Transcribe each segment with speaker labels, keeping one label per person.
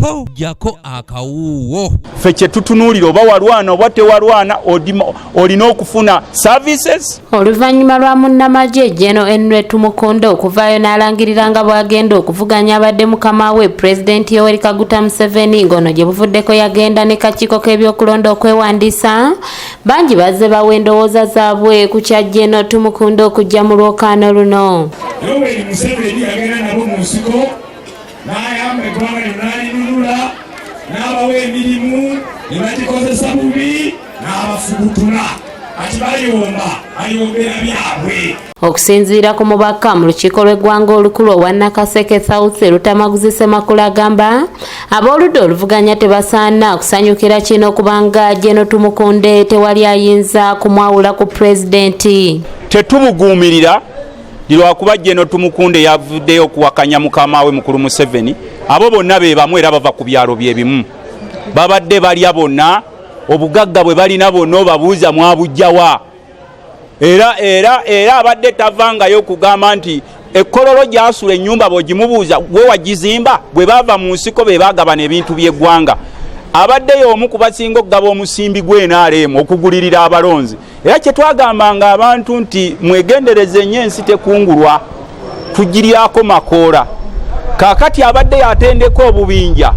Speaker 1: po jako akawuuwo.
Speaker 2: Ffe kye tutunuulira oba walwana oba tewalwana olina okufuna services.
Speaker 3: Oluvannyuma lwa munnamagye Engeli Tumukunde okuvaayo n'alangirira nga bw'agenda okuvuganya abadde mukamaawe Pulezidenti Yoweri Kaguta Museveni ng'ono gye buvuddeko yagenda ne kakiiko k'ebyokulonda okwewandiisa, bangi bazze bawa endowooza zaabwe ku kya Engeli Tumukunde okujja mu lwokaano luno.
Speaker 4: Yoweri Museveni yagenda nabo mu nsiko n'ayamba eggwanga lyonna n'abawa emirimu ne bagikozesa bubi n'abafubutula ati bayombera byabwe.
Speaker 3: Okusinziira ku mubaka mu lukiiko lw'eggwanga olukulu owa Nakaseke South Lutamaguzi Semakula agamba ab'oludda oluvuganya tebasaana kusanyukira kino kubanga Engeli Tumukunde tewali ayinza kumwawula ku pulezidenti.
Speaker 2: Tetubuguumirira lwakuba Engeli Tumukunde yavuddeyo okuwakanya mukamaawe mukulu Museveni. Abo bonna be bamu era bava ku byalo byebimu, babadde balya bonna obugagga bwe balina bonna babuuza mwabujjawa. Era abadde tavangayo kugamba nti ekkololo gyasula ennyumba bw'ogimubuuza gwe wagizimba. Bwe bava mu nsiko be baagabana ebintu by'eggwanga. Abaddeyo omu ku basinga okugaba omusimbi gw'NRM okugulirira abalonzi. Era kye twagambanga abantu nti mwegendereze nnyo ensi tekungulwa, tugiryako makoola. Kaakati abadde yatendeka obubinja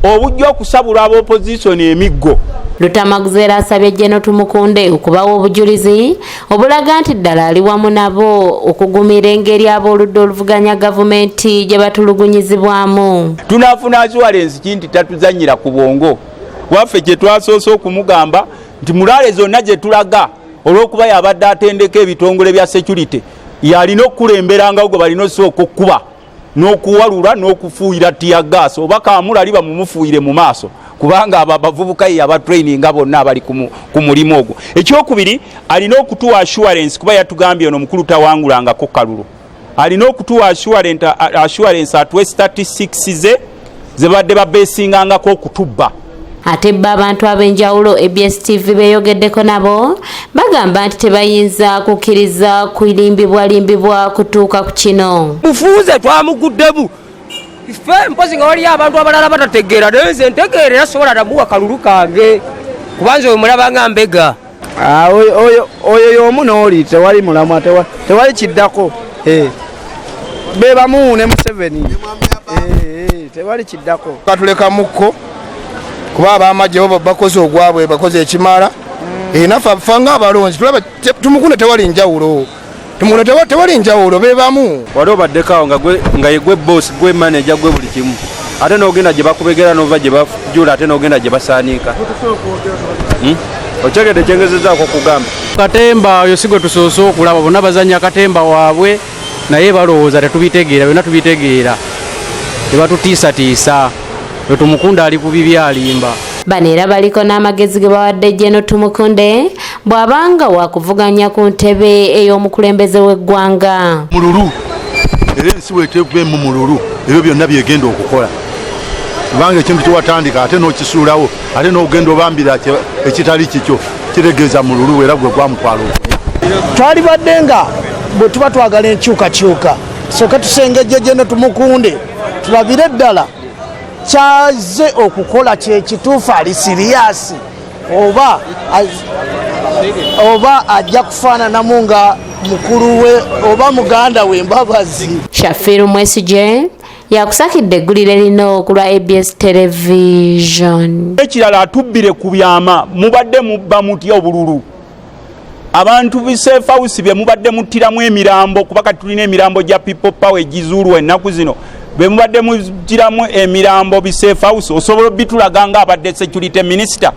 Speaker 2: obujja okusabula ab'opozisoni emiggo.
Speaker 3: Lutamaguzi era asabye Engeli Tumukunde okubawa obujulizi obulaga nti ddala ali wamu nabo okugumira engeri ab'oludda oluvuganya gavumenti gye batulugunyizibwamu.
Speaker 2: Tunaafuna assurance kinti tatuzannyira ku bwongo. Waffe kye twasoose okumugamba nti mulaale zonna gye tulaga olw'okuba yabadde atendeka ebitongole bya security yalina okukulemberanga gwe balina osooka okkuba n'okuwalula n'okufuuyira tiyagaasi oba kaamula liba mumufuuyire mu maaso kubanga abavubuka ye abatraininga bonna abali ku mulimu ogwo. Ekyokubiri alina okutuwa assurance kuba yatugambye ono mukulu tawangulangako kalulu. Alina okutuwa assurance atuwe statistics ze badde babeesingangako okutubba.
Speaker 3: Ate bba abantu ab'enjawulo ABS TV beeyogeddeko nabo bagamba nti tebayinza kukkiriza kulimbibwa kutuuka ku kino.
Speaker 5: Bufuuze twamuguddemu ife mpozi nga waliyo abantu abalala batategeera naye nze ntegeera era sobola namuwa kalulu kange kubanza oyo mulaba nga mbega.
Speaker 6: Oyo y'omu n'oli tewali mulamwa tewali kiddako. Be bamu ne Museveni tewali kiddako.
Speaker 7: Katuleka mukko kuba abamagye bo bakoze ogwabwe bakoze ekimala. Naffe afanga abalonzi tulaba Tumukunde tewali njawulo. Tumukunde tewali njawulo be bamu.
Speaker 8: Wali obaddekawo nga yegwe boss gwe manager gwe buli kimu. Ate n'ogenda gye bakubegera n'ova gye bajula ate n'ogenda gye basaanika. Okyegedde kyengezezaako kugamba.
Speaker 9: Katemba oyo si gwe tusoose okulaba bonna bazannya katemba waabwe naye balowooza tetubitegeera byonna tubitegeera. Tebatutiisatiisa. Tumukunde ali ku bibi alimba.
Speaker 3: Bano era baliko n'amagezi ge bawadde Engeli Tumukunde bw'abanga wakuvuganya ku ntebe ey'omukulembeze w'eggwanga.
Speaker 10: Mululu era ensi weeteekubemu mululu ebyo byonna byegenda okukola kubanga ekintu kyewatandika ate n'okisuulawo ate n'ogenda obambira ekitali kikyo kitegeeza mululu era gwe gwamutwala okuya.
Speaker 6: Twali badde nga bwe tuba twagala enkyukakyuka soke tusengejje Engeli Tumukunde tulabire ddala kyaze okukola kyekituufu ali siriyasi oba ajja kufaananamu nga mukulu we oba muganda we Mbabazi.
Speaker 3: Shafiru Mwesije yakusakidde eggulire lino ku lwa ABS Television.
Speaker 2: Ekirala atubbire ku byama mubadde mubba mutya obululu. Abantu bisefa house bye mubadde muttiramu emirambo kuba kati tulina emirambo gya people power egizuulwa ennaku zino. Bwe mubadde mugiramu emirambo bisefa house osobola bitulaganga abadde security minister.